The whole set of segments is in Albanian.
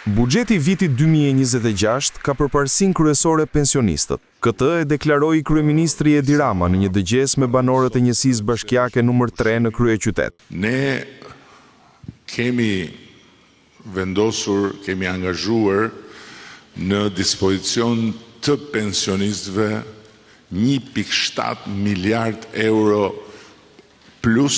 Buxheti vitit 2026 ka përparësinë kryesore pensionistët. Këtë e deklaroi kryeministri Edi Rama në një dëgjes me banorët e njësisë bashkiake numër 3 në kryeqytet. Ne kemi vendosur, kemi angazhuar në dispozicion të pensionistëve 1.7 miliard euro plus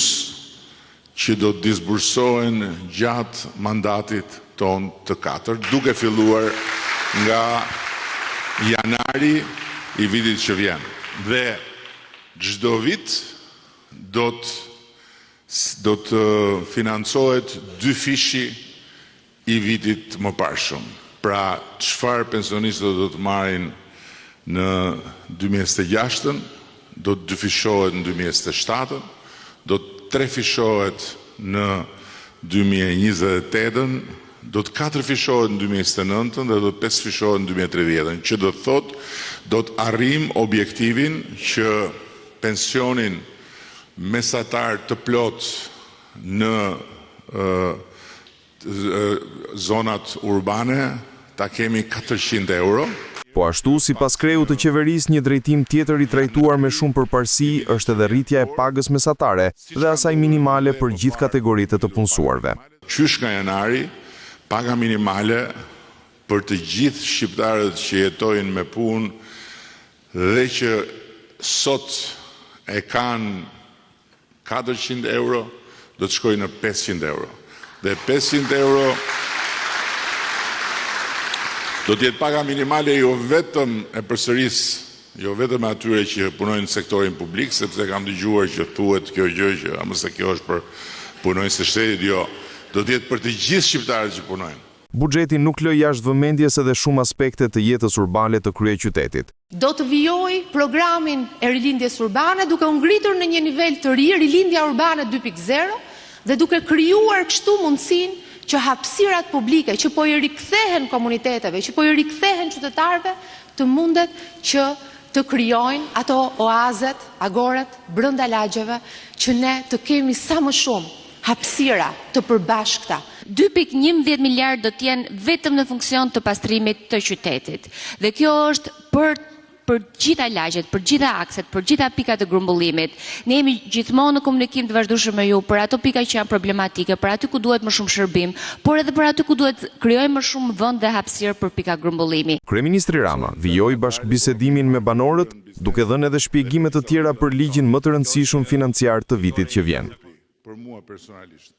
që do të disbursohen gjatë mandatit ton të 4, duke filluar nga janari i vitit që vjen. Dhe çdo vit do të financohet 2 fishi i vitit më parshëm. Pra, çfarë pensionistët do të marrin në 2026, do të 2 fishohet në 2027, do të 3 fishohet në 2028, do të 4 fishohet në 2029 dhe do të 5 fishohet në 2030, që do të thotë do të arrim objektivin që pensionin mesatar të plot në zonat urbane ta kemi 400 euro. Po ashtu, sipas kreut të qeverisë, një drejtim tjetër i trajtuar me shumë përparësi është edhe rritja e pagës mesatare dhe asaj minimale për gjithë kategoritë të punësuarve. Qysh nga janari, paga minimale për të gjithë shqiptarët që jetojnë me punë dhe që sot e kanë 400 euro, do të shkojnë në 500 euro. Dhe 500 euro do t'jetë paga minimale jo vetëm e përsëris, jo vetëm atyre që punojnë në sektorin publik, sepse kam dëgjuar që thuhet kjo gjë që amëse kjo është për punojnës të shtetit, jo, do t'jetë për të gjithë shqiptarët që punojnë. Buxheti nuk lë jashtë vëmendjes edhe shumë aspekte të jetës urbane të kryeqytetit. Do të vijoj programin e rilindjes urbane duke u ngritur në një nivel të ri rilindja urbane 2.0 dhe duke krijuar kështu mundësinë që hapësirat publike, që po i rikthehen komuniteteve, që po i rikthehen qytetarëve, të mundet që të krijojnë ato oazet, agoret, brenda lagjeve, që ne të kemi sa më shumë hapësira të përbashkëta. 2.11 miliard do t'jenë vetëm në funksion të pastrimit të qytetit. Dhe kjo është për gjitha lagjet, për gjitha akset, për gjitha pikat të grumbullimit. Ne jemi gjithmonë në komunikim të vazhdueshëm me ju për ato pika që janë problematike, për aty ku duhet më shumë shërbim, por edhe për aty ku duhet krijojmë më shumë vend dhe hapësirë për pika grumbullimi. Kryeministri Rama vijoi bashkëbisedimin me banorët, duke dhënë edhe shpjegime të tjera për ligjin më të rëndësishëm financiar të vitit që vjen. Për mua personalisht.